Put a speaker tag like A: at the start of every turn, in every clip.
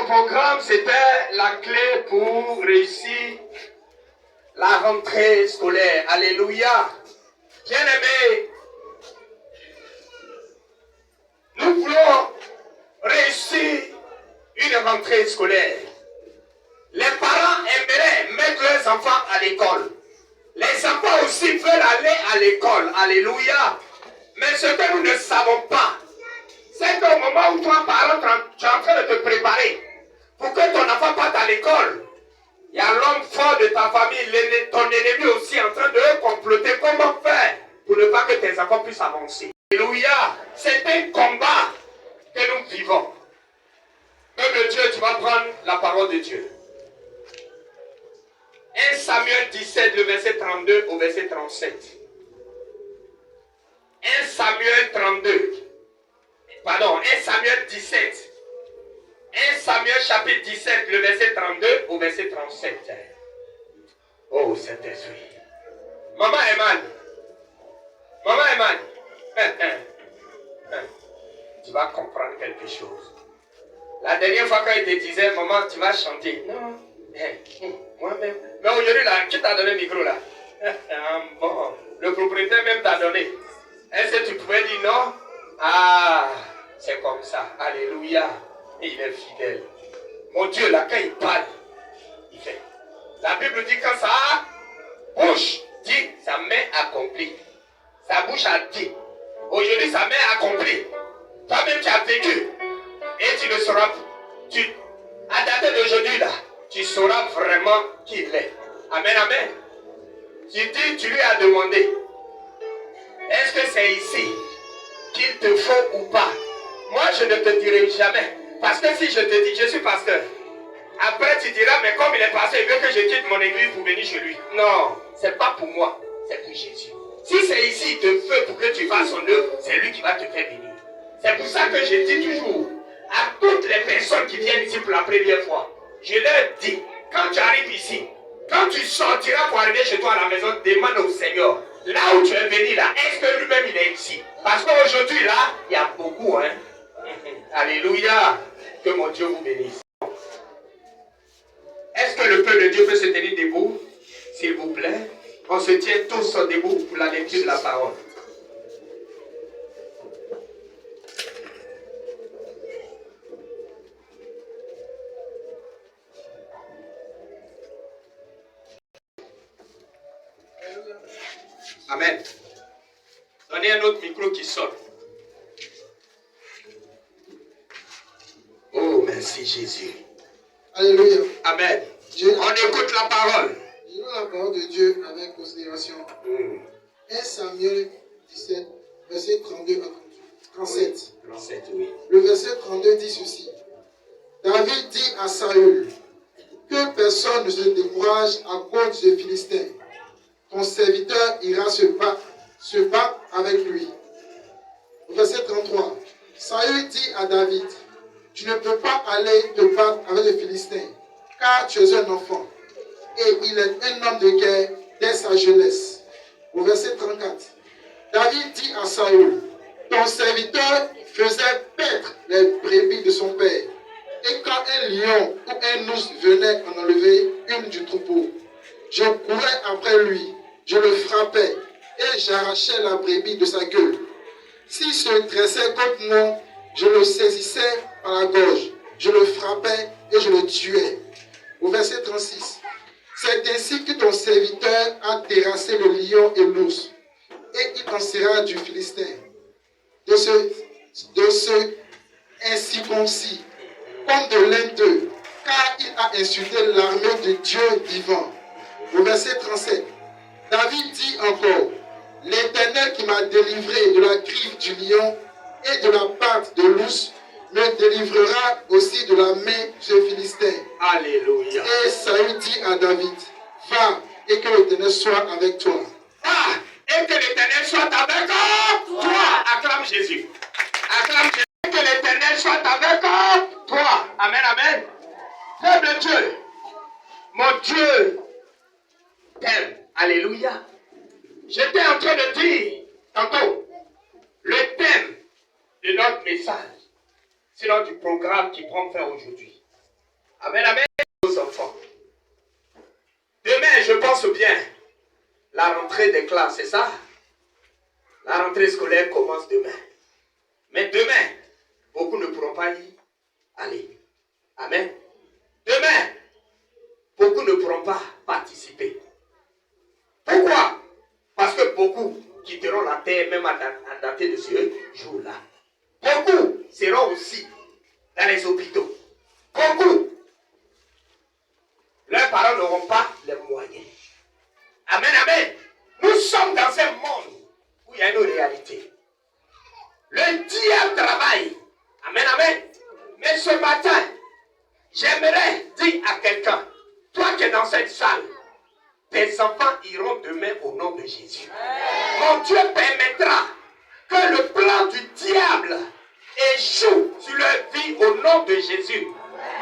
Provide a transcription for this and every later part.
A: programme, c'était la clé pour réussir la rentrée scolaire. Alléluia. Bien-aimés, nous voulons réussir une rentrée scolaire. Les parents aimeraient mettre leurs enfants à l'école. Les enfants aussi veulent aller à l'école. Alléluia. Mais ce que nous ne savons pas, c'est qu'au moment où toi, parent, tu es en train de te préparer pour que ton enfant parte à l'école, il y a l'homme fort de ta famille, ton ennemi aussi en train de comploter comment faire pour ne pas que tes enfants puissent avancer. Alléluia. C'est un combat que nous vivons. Peuple de Dieu, tu vas prendre la parole de Dieu. 1 Samuel 17, le verset 32 au verset 37. 1 Samuel 32. Pardon, 1 Samuel 17. 1 Samuel chapitre 17, le verset 32 au verset 37. Oh, Saint-Esprit. Maman Eman. Maman Eman. Tu vas comprendre quelque chose. La dernière fois quand il te disait, maman, tu vas chanter. Non. Moi-même. Mais aujourd'hui, là, qui t'a donné le micro, là? Bon, le propriétaire même t'a donné. Est-ce que tu pouvais dire non? Ah, c'est comme ça. Alléluia. Et il est fidèle. Mon Dieu, là, quand il parle, il fait. La Bible dit quand ça bouche dit, sa main accomplie. Sa bouche a dit. Aujourd'hui, sa main accomplie. Toi-même, tu as vécu. Et tu le sauras. À dater d'aujourd'hui, là, tu sauras vraiment qui il est. Amen, amen. Tu lui as demandé, est-ce que c'est ici qu'il te faut ou pas? Moi, je ne te dirai jamais. Parce que si je te dis, je suis pasteur, après tu diras, mais comme il est pasteur, il veut que je quitte mon église pour venir chez lui. Non, c'est pas pour moi, c'est pour Jésus. Si c'est ici, il te veut pour que tu fasses son œuvre, c'est lui qui va te faire venir. C'est pour ça que je dis toujours à toutes les personnes qui viennent ici pour la première fois, je leur dis, quand tu arrives ici, quand tu sortiras pour arriver chez toi à la maison, demande au Seigneur, là où tu es venu là, est-ce que lui-même il est ici? Parce qu'aujourd'hui là, il y a beaucoup, hein. Alléluia. Que mon Dieu vous bénisse. Est-ce que le peuple de Dieu peut se tenir debout? S'il vous plaît. On se tient tous debout pour la lecture de la parole. Amen. Donnez un autre micro qui sonne. Oh, merci Jésus.
B: Alléluia.
A: Amen. On écoute la parole.
B: Je lis la parole de Dieu avec considération. 1 Samuel 17, verset 32 à 37.
A: Oui, 37, oui.
B: Le verset 32 dit ceci. David dit à Saül, que personne ne se décourage à cause des Philistins. Ton serviteur ira se battre avec lui. Verset 33. Saül dit à David, tu ne peux pas aller te battre avec les Philistins, car tu es un enfant, et il est un homme de guerre dès sa jeunesse. Au verset 34. David dit à Saül, ton serviteur faisait paître les brebis de son père, et quand un lion ou un ours venait en enlever une du troupeau, je courais après lui, je le frappais, et j'arrachais la brebis de sa gueule. S'il se dressait contre moi, je le saisissais par la gorge, je le frappais et je le tuais. Au verset 36. C'est ainsi que ton serviteur a terrassé le lion et l'ours, et il t'en sera du Philistin, de ce incirconcis, comme de l'un d'eux, car il a insulté l'armée de Dieu vivant. Au verset 37. David dit encore, l'Éternel qui m'a délivré de la griffe du lion et de la patte de l'ours me délivrera aussi de la main de ce Philistin.
A: Alléluia.
B: Et Saül dit à David, va et que l'Éternel soit avec toi.
A: Ah, et que l'Éternel soit avec toi. Acclame Jésus. Acclame Jésus. Et que l'Éternel soit avec toi. Amen, amen. Peuple de Dieu, mon Dieu t'aime. Alléluia. J'étais en train de dire tantôt le thème de notre message, c'est notre programme qui prend fin aujourd'hui. Amen, amen, aux enfants. Demain, je pense bien, la rentrée des classes, c'est ça? La rentrée scolaire commence demain. Mais demain, beaucoup ne pourront pas y aller. Amen. Demain, beaucoup ne pourront pas participer. Pourquoi? Parce que beaucoup quitteront la terre même à dater de ce jour-là. Beaucoup seront aussi dans les hôpitaux. Beaucoup. Leurs parents n'auront pas les moyens. Amen, amen. Nous sommes dans un monde où il y a une réalité. Le diable travaille. Amen, amen. Mais ce matin, j'aimerais dire à quelqu'un, toi qui es dans cette salle, tes enfants iront demain au nom de Jésus. Mon Dieu permettra que le plan du diable échoue sur leur vie au nom de Jésus.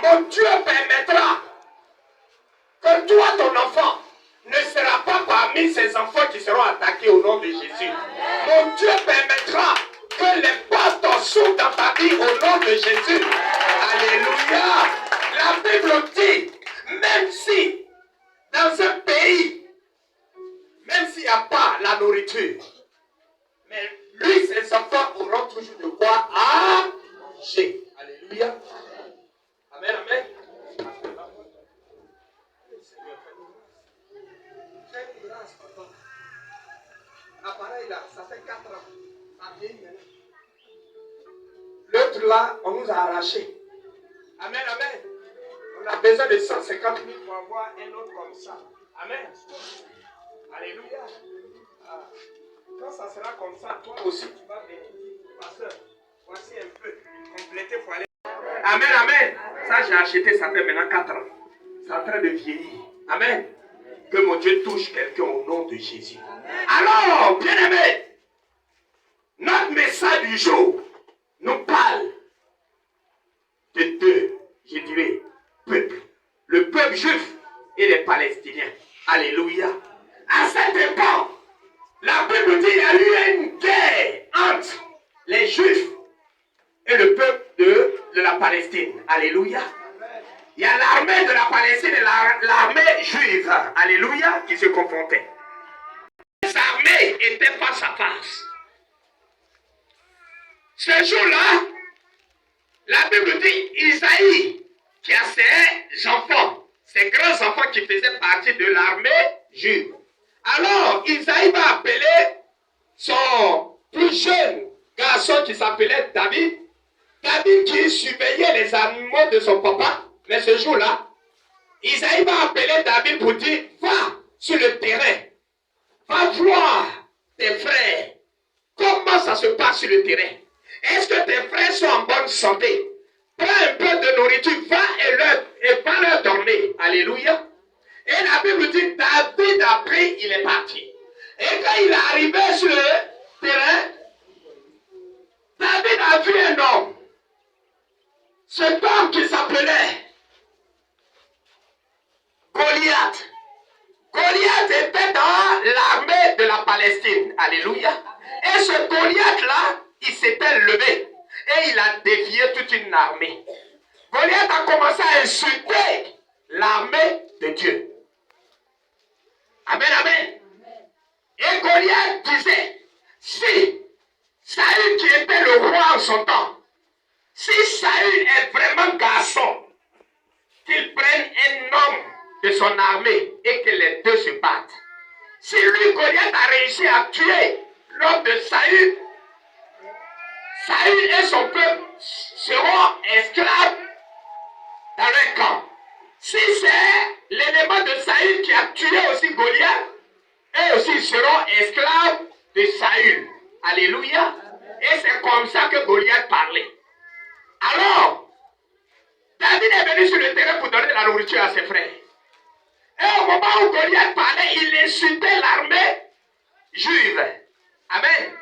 A: Mon Dieu permettra que toi, ton enfant, ne sera pas parmi ces enfants qui seront attaqués au nom de Jésus. Mon Dieu permettra que les portes s'ouvrent dans ta vie au nom de Jésus. Alléluia. La Bible dit, même si dans un pays, même s'il n'y a pas la nourriture, mais lui, ses enfants auront toujours de quoi manger. Alléluia. Amen, amen. Fais grâce, papa. L'appareil là, ça fait 4 ans. Ça vieillit maintenant. L'autre là, on nous a arraché. Amen, amen. On a besoin de 150 000 pour avoir un autre comme ça. Amen. Alléluia. Ah. Quand ça sera comme ça, toi aussi tu vas bénéficier. Pasteur, voici un peu complété pour aller. Amen, amen. Ça j'ai acheté, ça fait maintenant 4 ans. C'est en train de vieillir. Amen. Que mon Dieu touche quelqu'un au nom de Jésus. Alors, bien-aimés, notre message du jour nous parle de deux, je dirais, peuples. Le peuple juif et les Palestiniens. Alléluia. À cette époque, la Bible dit qu'il y a eu une guerre entre les Juifs et le peuple de la Palestine. Alléluia. Il y a l'armée de la Palestine et l'armée juive. Alléluia. Qui se confrontaient. Les armées étaient face à face. Ce jour-là, la Bible dit Isaïe, qui a ses enfants, ses grands enfants qui faisaient partie de l'armée juive. Alors, Isaïe va appeler son plus jeune garçon qui s'appelait David. David qui surveillait les animaux de son papa. Mais ce jour-là, Isaïe va appeler David pour dire, va sur le terrain. Va voir tes frères. Comment ça se passe sur le terrain? Est-ce que tes frères sont en bonne santé? Prends un peu de nourriture, va et va leur donner. Alléluia. Et la Bible dit, David a pris, il est parti. Et quand il est arrivé sur le terrain, David a vu un homme. Cet homme qui s'appelait Goliath. Goliath était dans l'armée de la Palestine. Alléluia. Et ce Goliath-là, il s'était levé. Et il a défié toute une armée. Goliath a commencé à insulter l'armée de Dieu. Amen, amen. Et Goliath disait, si Saül qui était le roi en son temps, si Saül est vraiment garçon, qu'il prenne un homme de son armée et que les deux se battent. Si lui, Goliath, a réussi à tuer l'homme de Saül, Saül et son peuple seront esclaves dans leur camp. Si c'est l'élément de Saül qui a tué aussi Goliath, eux aussi seront esclaves de Saül. Alléluia. Et c'est comme ça que Goliath parlait. Alors, David est venu sur le terrain pour donner la nourriture à ses frères. Et au moment où Goliath parlait, il insultait l'armée juive. Amen.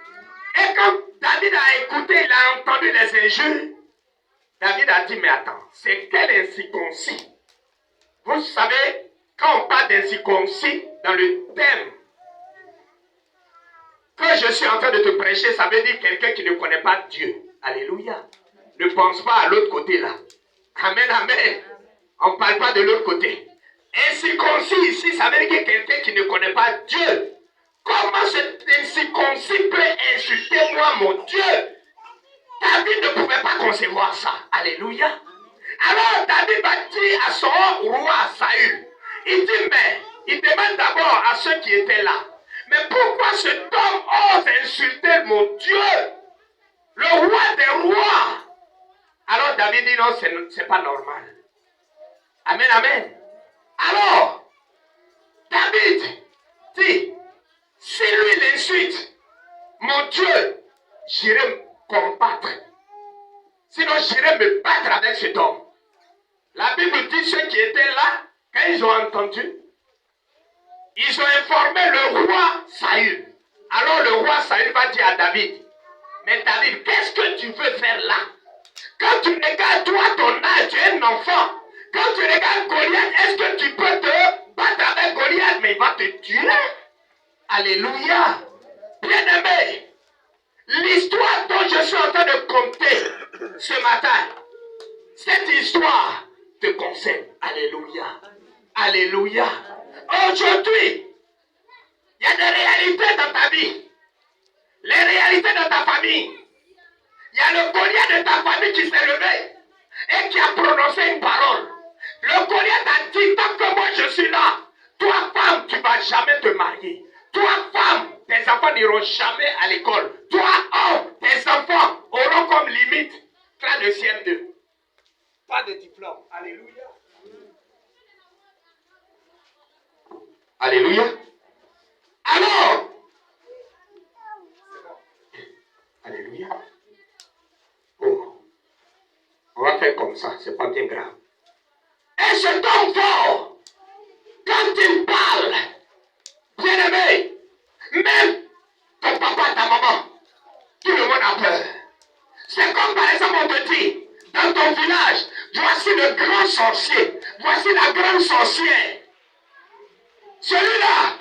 A: Et quand David a écouté, il a entendu les injures, David a dit, mais attends, c'est quel incirconcis? Vous savez, quand on parle d'incirconcis, dans le thème que je suis en train de te prêcher, ça veut dire quelqu'un qui ne connaît pas Dieu. Alléluia. Ne pense pas à l'autre côté là. Amen, amen. On ne parle pas de l'autre côté. Incirconcis ici, ça veut dire quelqu'un qui ne connaît pas Dieu. Comment cet incirconcis peut insulter moi, mon Dieu? David ne pouvait pas concevoir ça. Alléluia. Alors David va dire à son roi Saül, il dit, mais il demande d'abord à ceux qui étaient là, mais pourquoi cet homme ose insulter mon Dieu, le roi des rois? Alors David dit, non, c'est pas normal. Amen, amen. Alors, David dit, si lui l'insulte, mon Dieu, j'irai combattre. Sinon, j'irai me battre avec cet homme. La Bible dit, ceux qui étaient là, quand ils ont entendu, ils ont informé le roi Saül. Alors le roi Saül va dire à David, mais David, qu'est-ce que tu veux faire là? Quand tu regardes toi, ton âge, tu es un enfant. Quand tu regardes Goliath, est-ce que tu peux te battre avec Goliath? Mais il va te tuer. Alléluia. Bien-aimé, l'histoire dont je suis en train de compter ce matin, cette histoire te concerne. Alléluia. Alléluia. Aujourd'hui, il y a des réalités dans ta vie. Les réalités de ta famille. Il y a le Goliath de ta famille qui s'est levé et qui a prononcé une parole. Le Goliath a dit, tant que moi je suis là, toi femme, tu ne vas jamais te marier. Toi femme, tes enfants n'iront jamais à l'école. Toi homme, tes enfants auront comme limite classe de CM2. Pas de diplôme. Alléluia. Alléluia. Alors, alléluia. Oh, on va faire comme ça, c'est pas bien grave. Et cet homme fort, quand il parle, bien aimé, même ton papa, ta maman, tout le monde a peur. C'est comme par exemple on te dit, dans ton village, voici le grand sorcier, voici la grande sorcière. Celui-là,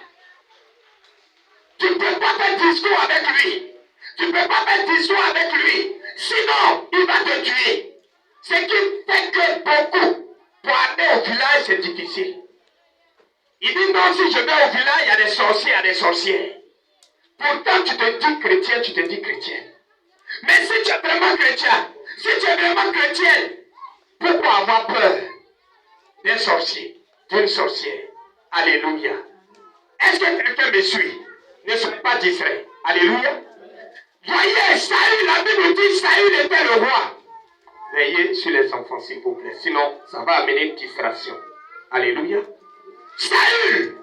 A: tu ne peux pas faire discours avec lui. Tu ne peux pas faire discours avec lui. Sinon, il va te tuer. Ce qui fait que beaucoup, pour aller au village, c'est difficile. Il dit non, si je vais au village, il y a des sorciers, il y a des sorcières. Pourtant, tu te dis chrétien, tu te dis chrétien. Mais si tu es vraiment chrétien, si tu es vraiment chrétien, pourquoi avoir peur d'un sorcier, d'une sorcière? Alléluia. Est-ce que quelqu'un me suit? Ne soyez pas distrait. Alléluia. Voyez, Saül, la Bible dit, Saül était le roi. Veillez sur les enfants, s'il vous plaît. Sinon, ça va amener une distraction. Alléluia. Saül,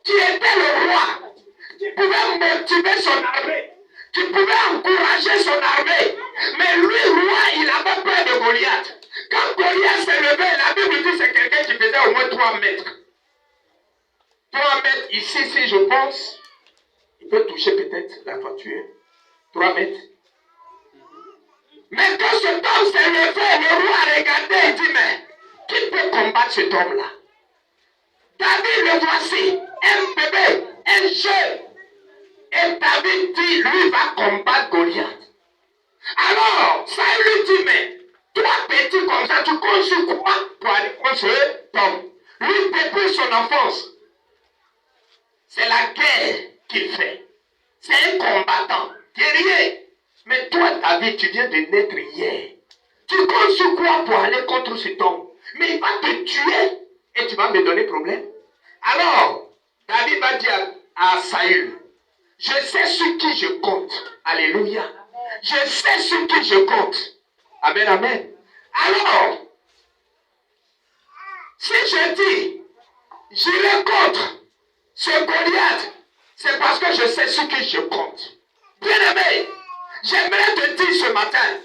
A: qui était le roi, qui pouvait motiver son armée, qui pouvait encourager son armée. Mais lui, roi, il avait peur de Goliath. Quand Goliath s'est levé, la Bible dit que c'est quelqu'un qui faisait au moins 3 mètres. 3 mètres ici, si je pense, il peut toucher peut-être la toiture. 3 mètres. Mais quand cet homme s'est levé, le roi a regardé et dit, mais qui peut combattre cet homme-là? David, le voici, un bébé, un jeune. Et David dit, lui va combattre Goliath. Alors, ça lui dit, mais toi petit comme ça, tu comptes sur quoi pour aller contre cet homme? Lui, depuis son enfance, c'est la guerre qu'il fait. C'est un combattant, guerrier. Mais toi, David, tu viens de naître hier. Tu comptes sur quoi pour aller contre cet homme? Mais il va te tuer et tu vas me donner problème. Alors, David va dire à Saül, je sais sur qui je compte. Alléluia. Je sais sur qui je compte. Amen, amen. Alors, si je dis, j'irai contre ce Goliath, c'est parce que je sais sur qui je compte. Bien aimé, j'aimerais te dire ce matin,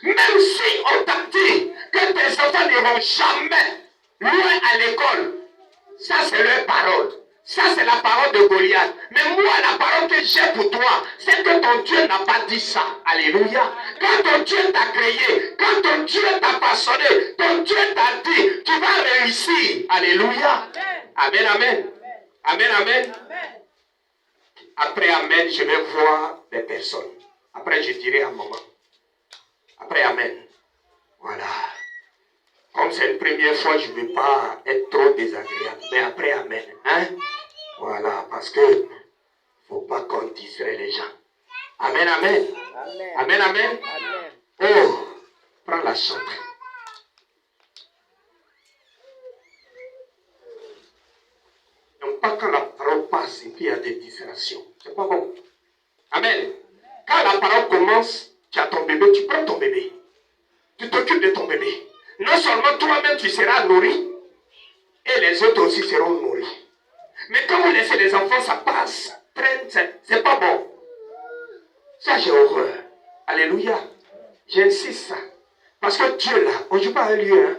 A: même si on t'a dit que tes enfants n'iront jamais loin à l'école, ça c'est leur parole. Ça c'est la parole de Goliath. Mais moi, la parole que j'ai pour toi, c'est que ton Dieu n'a pas dit ça. Alléluia. Quand ton Dieu t'a créé, quand ton Dieu t'a façonné, ton Dieu t'a dit, tu vas réussir. Alléluia. Amen, amen. Amen, amen. Après amen, je vais voir les personnes. Après, je dirai à maman. Après amen. Voilà. Comme c'est une première fois, je ne veux pas être trop désagréable. Mais après, amen. Hein? Voilà, parce que il ne faut pas qu'on distrait les gens. Amen, amen. Amen, amen. Oh, prends la chambre. Donc, pas quand la parole passe et puis il y a des distractions. C'est pas bon. Amen. Quand la parole commence, tu as ton bébé, tu prends ton bébé. Tu t'occupes de ton bébé. Non seulement toi-même tu seras nourri, et les autres aussi seront nourris. Mais quand vous laissez les enfants, ça passe, traîne, c'est pas bon. Ça, j'ai horreur. Alléluia. J'insiste ça. Parce que Dieu, là, on ne joue pas à un lieu.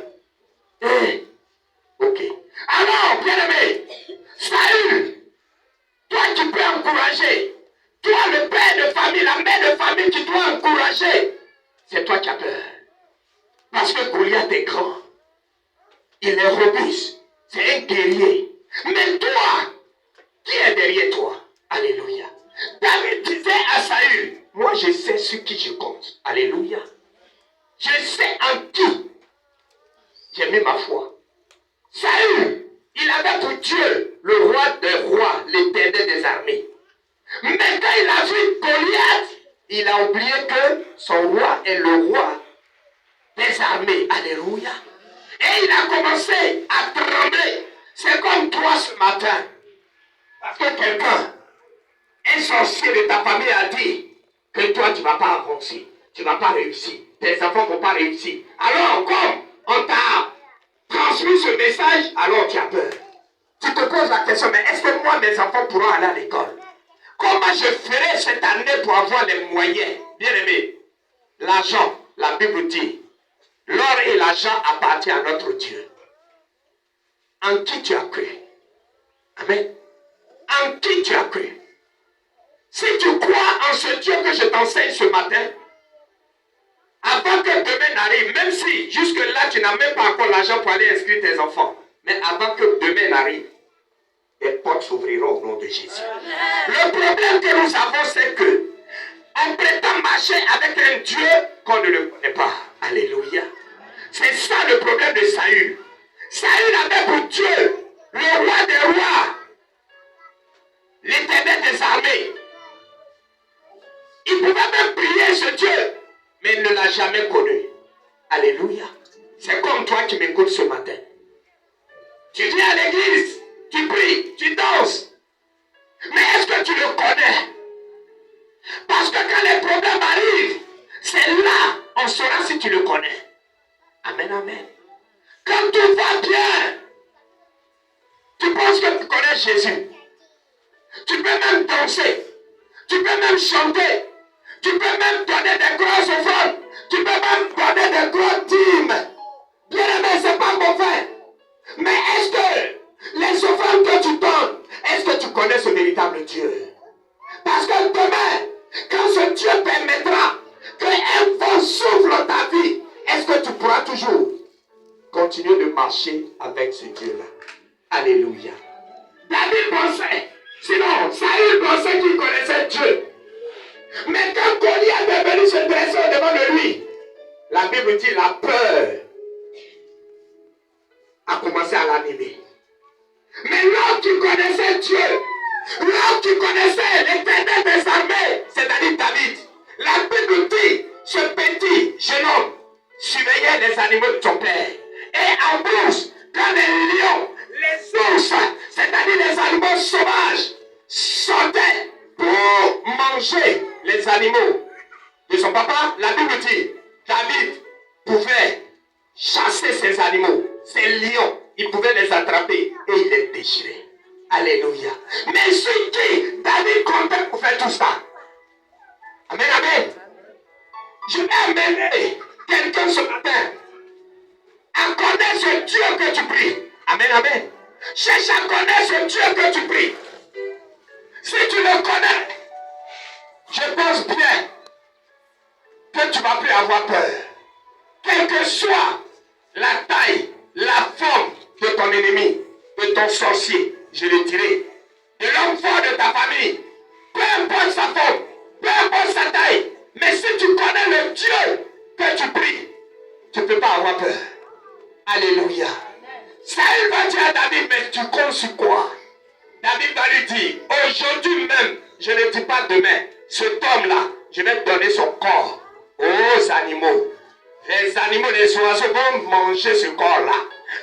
A: Hein? Eh, ok. Alors, bien-aimé, Saül, toi qui peux encourager, toi le père de famille, la mère de famille qui doit encourager, c'est toi qui as peur. Parce que Goliath est grand. Il est robuste. C'est un guerrier. Mais toi, qui est derrière toi? Alléluia. David disait à Saül, moi je sais sur qui je compte. Alléluia. Je sais en qui j'ai mis ma foi. Saül, il avait pour Dieu le roi des rois, l'éternel des armées. Mais quand il a vu Goliath, il a oublié que son roi est le roi des armées. Alléluia. Et il a commencé à trembler. C'est comme toi ce matin. Parce que quelqu'un, un sorcier de ta famille a dit que toi tu ne vas pas avancer. Tu ne vas pas réussir. Tes enfants ne vont pas réussir. Alors comme on t'a transmis ce message, alors tu as peur. Tu te poses la question, mais est-ce que moi mes enfants pourront aller à l'école? Comment je ferai cette année pour avoir les moyens? Bien aimé, l'argent, la Bible dit, l'or et l'argent appartiennent à notre Dieu. En qui tu as cru? Amen. En qui tu as cru? Si tu crois en ce Dieu que je t'enseigne ce matin, avant que demain n'arrive, même si jusque-là tu n'as même pas encore l'argent pour aller inscrire tes enfants, mais avant que demain n'arrive, les portes s'ouvriront au nom de Jésus. Le problème que nous avons, c'est que on prétend marcher avec un Dieu qu'on ne le connaît pas. Alléluia. C'est ça le problème de Saül. Saül avait pour Dieu le roi des rois, l'éternel des armées. Il pouvait même prier ce Dieu, mais il ne l'a jamais connu. Alléluia. C'est comme toi qui m'écoutes ce matin. Tu viens à l'église, tu pries, tu danses. Mais est-ce que tu le connais? Parce que quand les problèmes arrivent, c'est là on saura si tu le connais. Amen, amen. Quand tout va bien, tu penses que tu connais Jésus. Tu peux même danser. Tu peux même chanter. Tu peux même donner des grosses offrandes. Tu peux même donner des grosses dîmes. Bien aimé, c'est pas mauvais. Mais est-ce que les offrandes que tu donnes, est-ce que tu connais ce véritable Dieu? Parce que demain, quand ce Dieu permettra qu'un vent souffle dans ta vie, est-ce que tu pourras toujours continuer de marcher avec ce Dieu-là? Alléluia. David pensait, sinon Saül pensait qu'il connaissait Dieu. Mais quand Goliath est venu se dresser devant de lui, la Bible dit la peur a commencé à l'animer. Mais l'homme qui connaissait Dieu, l'homme qui connaissait l'éternel des armées, c'est-à-dire David, la Bible dit, ce petit jeune homme surveillait les animaux de son père. Et en plus, quand les lions, les ours, c'est-à-dire les animaux sauvages, sortaient pour manger les animaux de son papa, la Bible dit, David pouvait chasser ces animaux, ces lions, il pouvait les attraper et il les déchirait. Alléluia. Mais sur qui David comptait pour faire tout ça? Amen, amen. Je vais amener quelqu'un ce matin à connaître ce Dieu que tu pries. Amen, amen. Cherche à connaître ce Dieu que tu pries. Si tu le connais, je pense bien que tu ne vas plus avoir peur. Quelle que soit la taille, la forme de ton ennemi, de ton sorcier, je le dirai, de l'homme fort de ta famille, peu importe sa forme, peu importe sa taille, mais si tu connais le Dieu que tu pries, tu ne peux pas avoir peur. Alléluia. Saül va dire à David, mais tu comptes sur quoi? David va lui dire, aujourd'hui même, je ne dis pas demain, cet homme-là, je vais donner son corps aux animaux. Les animaux, les oiseaux vont manger ce corps-là.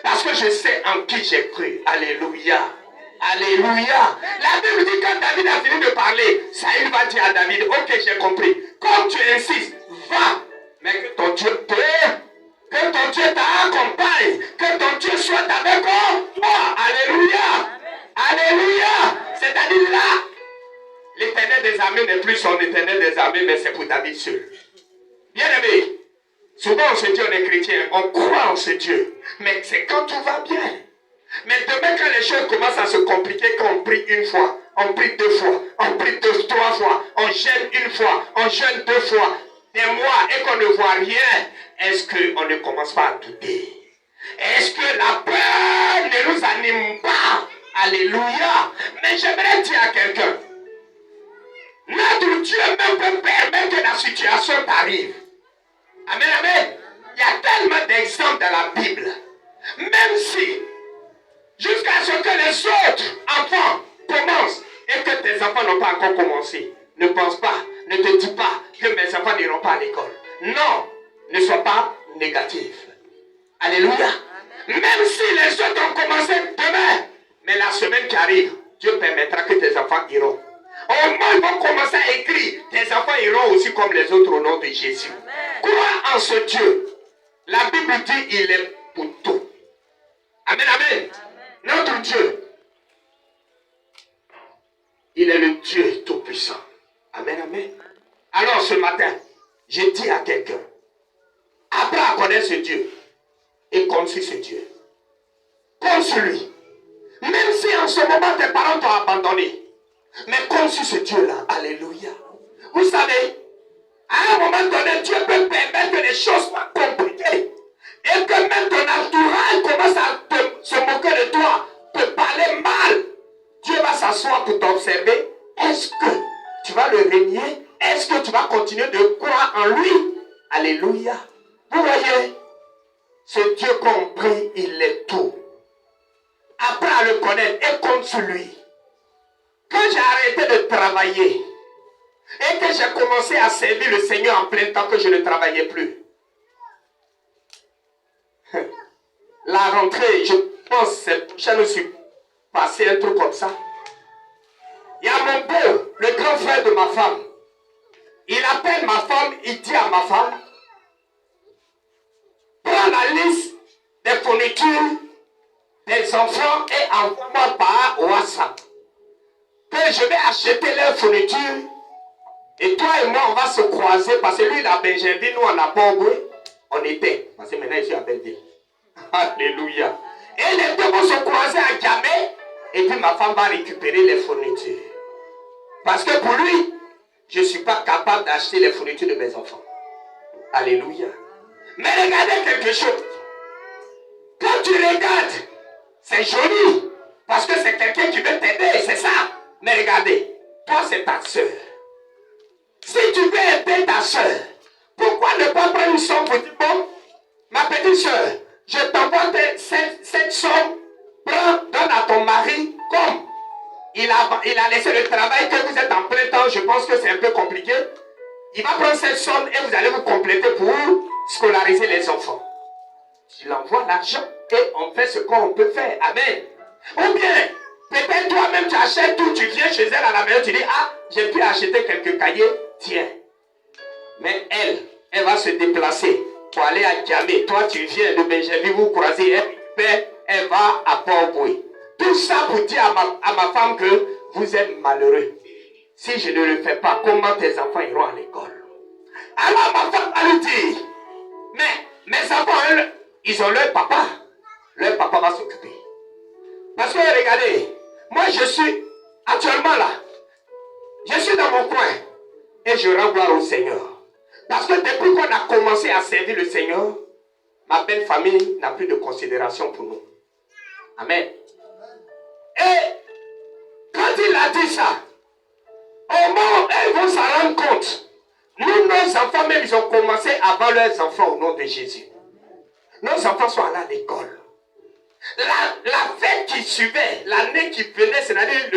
A: Parce que je sais en qui j'ai cru. Alléluia. Alléluia. La Bible dit quand David a fini de parler, Saül va dire à David, ok, j'ai compris. Comme tu insistes, va. Mais que ton Dieu t'aide. Que ton Dieu t'accompagne. Que ton Dieu soit avec toi. Alléluia. Alléluia. C'est-à-dire là, l'Éternel des armées n'est plus son Éternel des armées, mais c'est pour David seul. Bien aimé. Souvent on se dit on est chrétien, on croit en ce Dieu. Mais c'est quand tout va bien. Mais demain quand les choses commencent à se compliquer, quand on prie une fois, on prie deux fois, on prie trois fois, on jeûne une fois, on jeûne deux fois, des mois et qu'on ne voit rien, est-ce qu'on ne commence pas à douter? Est-ce que la peur ne nous anime pas? Alléluia. Mais j'aimerais dire à quelqu'un, notre Dieu même peut permettre que la situation t'arrive. Amen, amen. Il y a tellement d'exemples dans la Bible. Même si, jusqu'à ce que les autres enfants commencent et que tes enfants n'ont pas encore commencé, ne pense pas, ne te dis pas que mes enfants n'iront pas à l'école. Non, ne sois pas négatif. Alléluia. Même si les autres ont commencé demain, mais la semaine qui arrive, Dieu permettra que tes enfants iront. Au moins, ils vont commencer à écrire. Tes enfants iront aussi comme les autres au nom de Jésus. Crois en ce Dieu. La Bible dit il est pour tout. Amen, amen. Notre Dieu, il est le Dieu tout-puissant. Amen, amen. Alors ce matin, je dis à quelqu'un, apprends à connaître ce Dieu et compte sur ce Dieu. Compte sur lui. Même si en ce moment tes parents t'ont abandonné, mais compte sur ce Dieu-là. Alléluia. Vous savez, à un moment donné, Dieu peut permettre que les choses soient compliquées. Et que même ton entourage commence à se moquer de toi, te parler mal. Dieu va s'asseoir pour t'observer. Est-ce que tu vas le régner? Est-ce que tu vas continuer de croire en lui? Alléluia. Vous voyez, ce Dieu qu'on prie, il est tout. Apprends à le connaître et compte sur lui. Quand j'ai arrêté de travailler et que j'ai commencé à servir le Seigneur en plein temps, que je ne travaillais plus, la rentrée, je pense que je me suis passé un truc comme ça. Il y a mon beau, le grand frère de ma femme. Il appelle ma femme, il dit à ma femme, prends la liste des fournitures des enfants et envoie-moi par WhatsApp. Que je vais acheter leurs fournitures. Et toi et moi, on va se croiser. Parce que lui, il a Benjamin, nous, on a Pongoué. On était. Parce que maintenant, je suis à Belleville. Alléluia. Et les deux vont se croiser à Djamé. Et puis, ma femme va récupérer les fournitures. Parce que pour lui, je ne suis pas capable d'acheter les fournitures de mes enfants. Alléluia. Mais regardez quelque chose. Quand tu regardes, c'est joli. Parce que c'est quelqu'un qui veut t'aider, c'est ça. Mais regardez, toi c'est ta soeur. Si tu veux aider ta soeur, pourquoi ne pas prendre une somme pour dire, bon, ma petite soeur, je t'envoie cette somme, prends, donne à ton mari, comme il a laissé le travail, que vous êtes en plein temps, je pense que c'est un peu compliqué. Il va prendre cette somme et vous allez vous compléter pour scolariser les enfants. Tu l'envoies l'argent et on fait ce qu'on peut faire. Amen. Ou bien, peut-être toi-même tu achètes tout, tu viens chez elle à la maison, tu dis, ah, j'ai pu acheter quelques cahiers, tiens. Mais elle va se déplacer pour aller à Djamé. Toi, tu viens de Benjamin, vous croisez, elle va à Port-Boué. Tout ça pour dire à ma femme que vous êtes malheureux. Si je ne le fais pas, comment tes enfants iront à l'école? Alors ma femme va lui dire, mais mes enfants, ils ont leur papa. Leur papa va s'occuper. Parce que regardez, moi je suis actuellement là. Je suis dans mon coin. Et je rends gloire au Seigneur. Parce que depuis qu'on a commencé à servir le Seigneur, ma belle famille n'a plus de considération pour nous. Amen. Et quand il a dit ça, au moment où elles vont s'en rendre compte, nous, nos enfants même, ils ont commencé avant leurs enfants au nom de Jésus. Nos enfants sont allés à l'école. La fête qui suivait, l'année qui venait, c'est-à-dire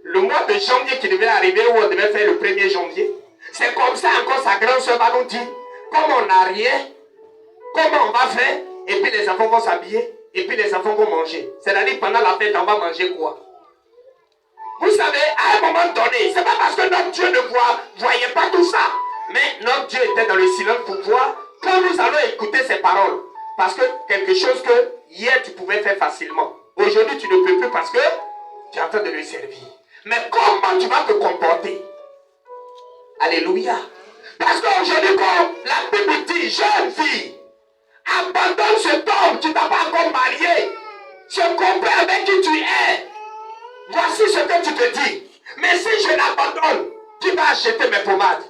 A: le mois de janvier qui devait arriver, où on devait faire le 1er janvier. C'est comme ça encore sa grande soeur va nous dire, comme on n'a rien, comment on va faire, et puis les enfants vont s'habiller, et puis les enfants vont manger. C'est-à-dire pendant la fête, on va manger quoi? Vous savez, à un moment donné, c'est pas parce que notre Dieu ne voyait pas tout ça, mais notre Dieu était dans le silence pour voir quand nous allons écouter ses paroles. Parce que quelque chose que hier tu pouvais faire facilement, aujourd'hui tu ne peux plus parce que tu es en train de lui servir. Mais comment tu vas te comporter? Alléluia. Parce qu'aujourd'hui, quand la Bible dit, jeune fille, abandonne cet homme, tu ne t'as pas encore marié, se comprends avec qui tu es. Voici ce que tu te dis. Mais si je l'abandonne, tu vas acheter mes pommades.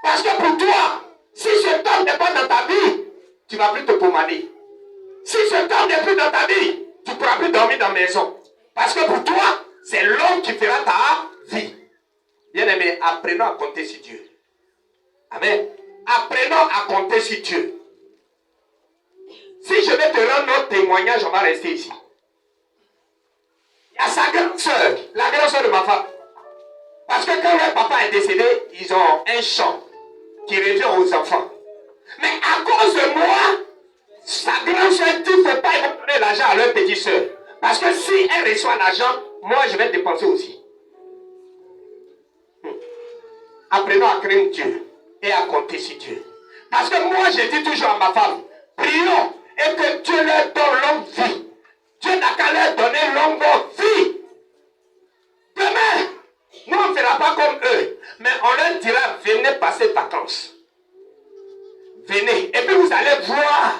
A: Parce que pour toi, si cet homme n'est pas dans ta vie, tu ne vas plus te pommader. Si cet homme n'est plus dans ta vie, tu ne pourras plus dormir dans la maison. Parce que pour toi, c'est l'homme qui fera ta vie. Bien-aimés, apprenons à compter sur Dieu. Amen. Apprenons à compter sur Dieu. Si je vais te rendre notre témoignage, on va rester ici. Il y a sa grande soeur, la grande soeur de ma femme. Parce que quand leur papa est décédé, ils ont un chant qui revient aux enfants. Mais à cause de moi, sa grande soeur dit qu'il ne faut pas donner l'argent à leur petite soeur. Parce que si elle reçoit l'argent, moi je vais dépenser aussi. Apprenons à craindre Dieu et à compter sur Dieu. Parce que moi je dis toujours à ma femme, prions et que Dieu leur donne longue vie. Dieu n'a qu'à leur donner longue vie. Demain, nous on ne fera pas comme eux, mais on leur dira, venez passer vacances. Venez. Et puis vous allez voir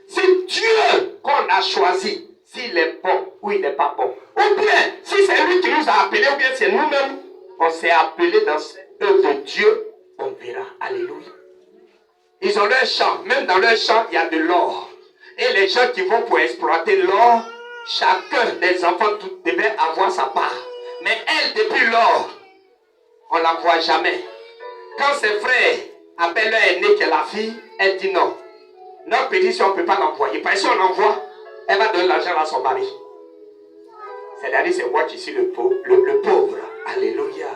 A: si Dieu qu'on a choisi, s'il est bon ou il n'est pas bon. Ou bien, si c'est lui qui nous a appelés, ou bien c'est nous-mêmes, on s'est appelés dans cette œuvre de Dieu, on verra. Alléluia. Ils ont leur champ. Même dans leur champ, il y a de l'or. Et les gens qui vont pour exploiter l'or, chacun des enfants devait avoir sa part. Mais elle, depuis l'or, on ne la voit jamais. Quand ses frères appellent leur aînée qui est la fille, elle dit non. Notre petite soeur, on ne peut pas l'envoyer. Parce que si on l'envoie, elle va donner l'argent à son mari. C'est-à-dire, c'est moi qui suis le pauvre. Alléluia.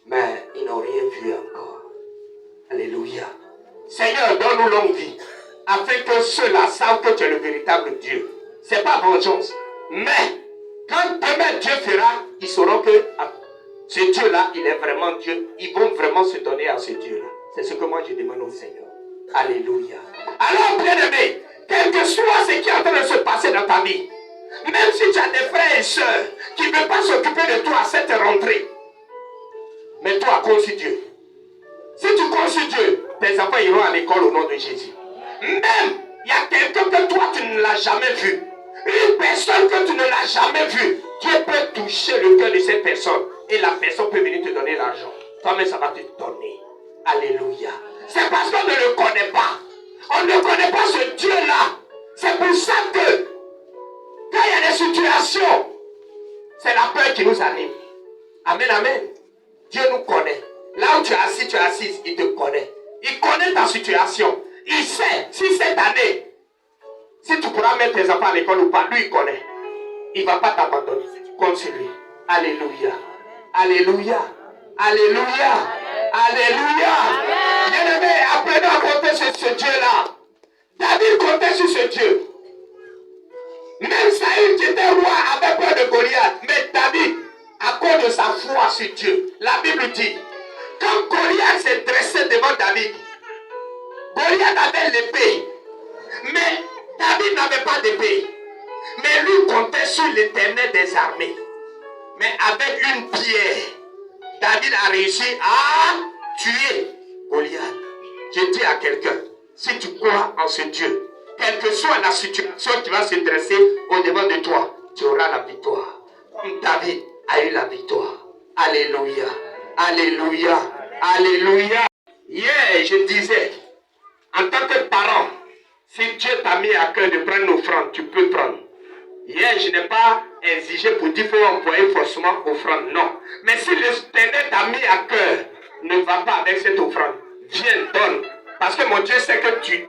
A: Mais ils n'ont rien vu encore. Alléluia. Seigneur, donne-nous longue vie. Afin que ceux-là savent que tu es le véritable Dieu. Ce n'est pas vengeance. Mais, quand demain Dieu fera, ils sauront que ce Dieu-là, il est vraiment Dieu. Ils vont vraiment se donner à ce Dieu-là. C'est ce que moi je demande au Seigneur. Alléluia. Alors, bien-aimé, quel que soit ce qui est en train de se passer dans ta vie, même si tu as des frères et sœurs qui ne veulent pas s'occuper de toi à cette rentrée, mais toi, compte sur Dieu. Si tu comptes sur Dieu, tes enfants iront à l'école au nom de Jésus. Même, il y a quelqu'un que toi, tu ne l'as jamais vu. Une personne que tu ne l'as jamais vue. Dieu peut toucher le cœur de cette personne. Et la personne peut venir te donner l'argent. Toi-même, ça va te donner. Alléluia. C'est parce qu'on ne le connaît pas. On ne connaît pas ce Dieu-là. C'est pour ça que, quand il y a des situations, c'est la peur qui nous anime. Amen, amen. Dieu nous connaît. Là où tu es assis, tu es assise, il te connaît. Il connaît ta situation. Il sait, si cette année, si tu pourras mettre tes enfants à l'école ou pas, lui il connaît. Il ne va pas t'abandonner. Tu comptes sur lui. Alléluia. Alléluia. Alléluia. Alléluia. Bien-aimé, apprenons à compter sur ce Dieu-là. David comptait sur ce Dieu. Même Saül qui était roi avait peur de Goliath. Mais David, à cause de sa foi sur Dieu, la Bible dit, quand Goliath s'est dressé devant David, Goliath avait l'épée. Mais David n'avait pas d'épée. Mais lui comptait sur l'Éternel des armées. Mais avec une pierre, David a réussi à tuer Goliath. Je dis à quelqu'un, si tu crois en ce Dieu, quelle que soit la situation qui va se dresser au-devant de toi, tu auras la victoire. Comme David a eu la victoire. Alléluia. Alléluia. Alléluia. Hier, je disais, en tant que parent, si Dieu t'a mis à cœur de prendre l'offrande, tu peux prendre. Hier, je n'ai pas exigé pour dire qu'il faut envoyer forcément offrande. Non. Mais si l'Éternel t'a mis à cœur, ne va pas avec cette offrande. Viens, donne. Parce que mon Dieu sait que tu...